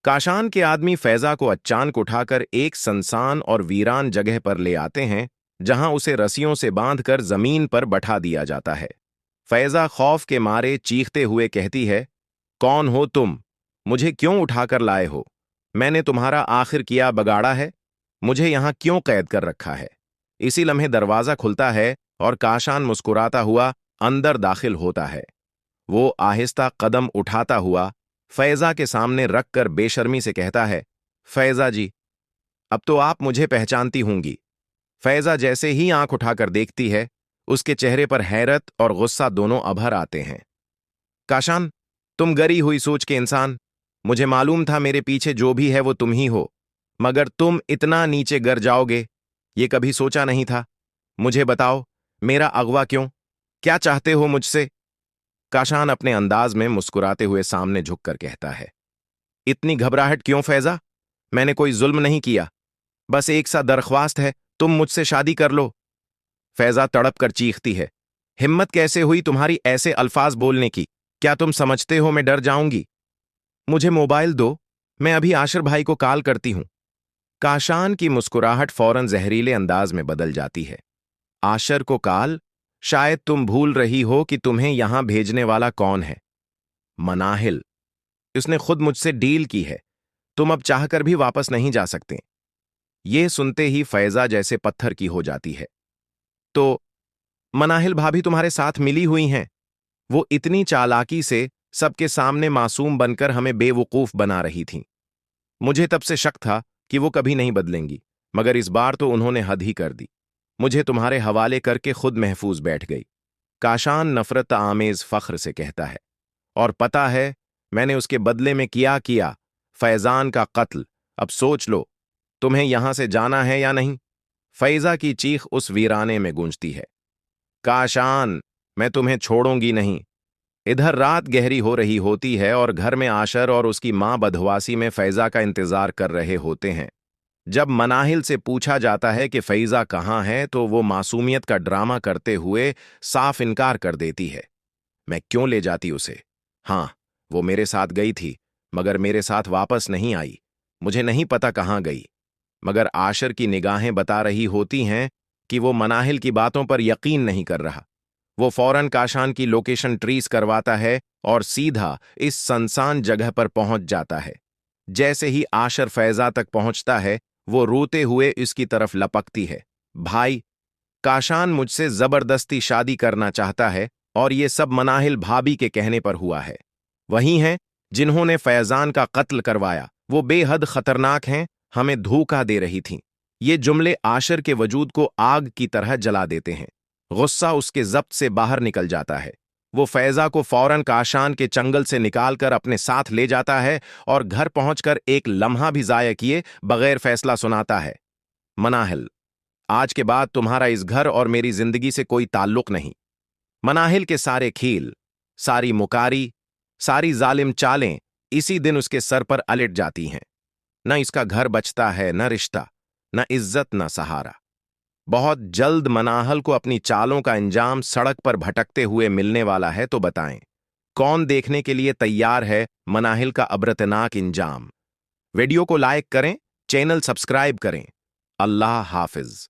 काशान के आदमी फैजा को अचानक उठाकर एक सुनसान और वीरान जगह पर ले आते हैं, जहां उसे रस्सियों से बांधकर जमीन पर बैठा दिया जाता है। फैजा खौफ के मारे चीखते हुए कहती है, कौन हो तुम? मुझे क्यों उठाकर लाए हो? मैंने तुम्हारा आखिर किया बगाड़ा है? मुझे यहां क्यों कैद कर रखा है? इसी लम्हे दरवाजा खुलता है और काशान मुस्कुराता हुआ अंदर दाखिल होता है। वो आहिस्ता कदम उठाता हुआ फैजा के सामने रखकर बेशर्मी से कहता है, फैजा जी, अब तो आप मुझे पहचानती होंगी। फैजा जैसे ही आंख उठाकर देखती है, उसके चेहरे पर हैरत और गुस्सा दोनों अभर आते हैं। काशान, तुम गरी हुई सोच के इंसान, मुझे मालूम था मेरे पीछे जो भी है वो तुम ही हो, मगर तुम इतना नीचे गिर जाओगे ये कभी सोचा नहीं था। मुझे बताओ, मेरा अगवा क्यों? क्या चाहते हो मुझसे? काशान अपने अंदाज में मुस्कुराते हुए सामने झुककर कहता है, इतनी घबराहट क्यों फैजा? मैंने कोई जुल्म नहीं किया, बस एक सा दरख्वास्त है, तुम मुझसे शादी कर लो। फैजा तड़प कर चीखती है, हिम्मत कैसे हुई तुम्हारी ऐसे अल्फाज बोलने की? क्या तुम समझते हो मैं डर जाऊंगी? मुझे मोबाइल दो, मैं अभी आशिर भाई को कॉल करती हूं। काशान की मुस्कुराहट फौरन जहरीले अंदाज में बदल जाती है। आशिर को कॉल? शायद तुम भूल रही हो कि तुम्हें यहां भेजने वाला कौन है। मनाहिल। उसने खुद मुझसे डील की है, तुम अब चाहकर भी वापस नहीं जा सकते। ये सुनते ही फैजा जैसे पत्थर की हो जाती है। तो मनाहिल भाभी तुम्हारे साथ मिली हुई हैं? वो इतनी चालाकी से सबके सामने मासूम बनकर हमें बेवकूफ बना रही थीं। मुझे तब से शक था कि वो कभी नहीं बदलेंगी, मगर इस बार तो उन्होंने हद ही कर दी। मुझे तुम्हारे हवाले करके खुद महफूज बैठ गई। काशान नफरत आमेज फख्र से कहता है, और पता है मैंने उसके बदले में किया फैजान का कत्ल। अब सोच लो, तुम्हें यहां से जाना है या नहीं? फैजा की चीख उस वीराने में गूंजती है। काशान, मैं तुम्हें छोड़ूंगी नहीं। इधर रात गहरी हो रही होती है और घर में आशर और उसकी मां बदहवासी में फैजा का इंतजार कर रहे होते हैं। जब मनाहिल से पूछा जाता है कि फैजा कहाँ है, तो वो मासूमियत का ड्रामा करते हुए साफ इनकार कर देती है। मैं क्यों ले जाती उसे? हाँ, वो मेरे साथ गई थी, मगर मेरे साथ वापस नहीं आई। मुझे नहीं पता कहाँ गई, मगर आशर की निगाहें बता रही होती हैं कि वो मनाहिल की बातों पर यकीन नहीं कर रहा। वो फौरन काशान की लोकेशन ट्रीस करवाता है और सीधा इस सुनसान जगह पर पहुंच जाता है। जैसे ही आशर फैजा तक पहुंचता है, वो रोते हुए इसकी तरफ लपकती है, भाई, काशान मुझसे जबरदस्ती शादी करना चाहता है और ये सब मनाहिल भाभी के कहने पर हुआ है। वही हैं जिन्होंने फैजान का कत्ल करवाया, वो बेहद खतरनाक हैं, हमें धोखा दे रही थीं। ये जुमले आशर के वजूद को आग की तरह जला देते हैं। गुस्सा उसके जब्त से बाहर निकल जाता है। वो फैजा को फौरन काशान के चंगल से निकालकर अपने साथ ले जाता है और घर पहुंचकर एक लम्हा भी जाया किए बगैर फैसला सुनाता है, मनाहिल, आज के बाद तुम्हारा इस घर और मेरी जिंदगी से कोई ताल्लुक नहीं। मनाहिल के सारे खेल, सारी मुकारी, सारी जालिम चालें इसी दिन उसके सर पर अलट जाती हैं। न इसका घर बचता है, न रिश्ता, न इज्जत, न सहारा। बहुत जल्द मनाहल को अपनी चालों का अंजाम सड़क पर भटकते हुए मिलने वाला है, तो बताएं, कौन देखने के लिए तैयार है मनाहिल का अबरतनाक इंजाम? वीडियो को लाइक करें, चैनल सब्सक्राइब करें। अल्लाह हाफिज।